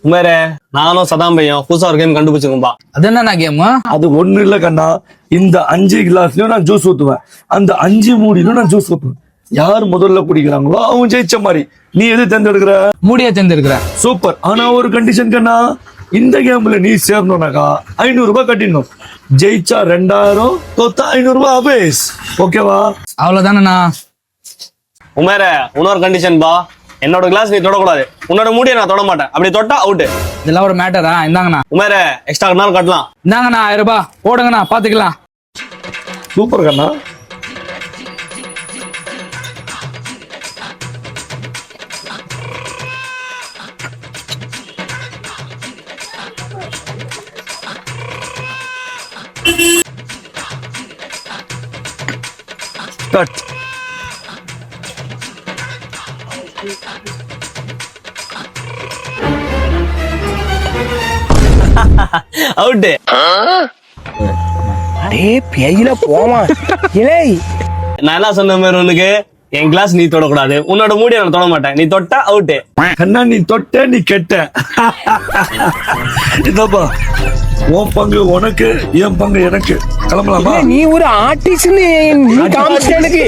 உமேரே நானும் சதாம் பையன் புதுசா ஒரு கேம் கண்டுபிடிச்சிருக்கோம்பா. அது என்ன கேம்? அது ஒண்ணு இல்ல கண்ணா. இந்த 5 கிளாஸ்லயும் நான் ஜூஸ் ஊத்துவேன், அந்த 5 மூடியிலும் நான் ஜூஸ் ஊத்துவேன். யார் முதல்ல குடிக்கிறாங்களோ அவங்க ஜெயிச்ச மாதிரி. நீ எது தேர்ந்தெடுக்கிற? மூடியா தேர்ந்தெடுக்கிறேன். சூப்பர். ஆனா ஒரு கண்டிஷன் கண்ணா, இந்த கேம்ல நீ சேரணும்னாக்கா 500 ரூபாய் கட்டிடணும். ஜெயிச்சா 2000, தோத்தா 500 ரூபாய் அபேஸ். ஓகேவா? அவ்வளவுதானண்ணா. உமேரே இன்னொரு கண்டிஷன் பா, என்னோட கிளாஸ் நீ தொடக்கூடாது, உன்னோட மூடியை நான் தொட மாட்டேன். அப்படி தொட்டா அவுட்டு. இதெல்லாம் ஒரு மேட்டரா? இந்தாங்கண்ணா. உமேரே எக்ஸ்ட்ரா நாள் கட்டலாம். இந்தாங்கண்ணா 1000 ரூபாய் போடுங்கண்ணா, பாத்துக்கலாம். சூப்பர் கண்ணா. கட். அவுட்டு. அடே பேயில போமா. இலே நான் என்ன சொன்ன மாதிரி உனக்கு, என் கிளாஸ் நீ தொடக்கூடாது, உன்னோட மூடியை நான் தொட மாட்டேன். நீ தொட்டா அவுட்டு. கண்ணா நீ தொட்ட நீ கெட்ட. இதப்பா உன் பங்கு உனக்கு, என் பங்கு எனக்கு. கிளம்பலாமா? நீ ஒரு ஆர்டிஸ்ட், நீ காமிச்ச எனக்கு.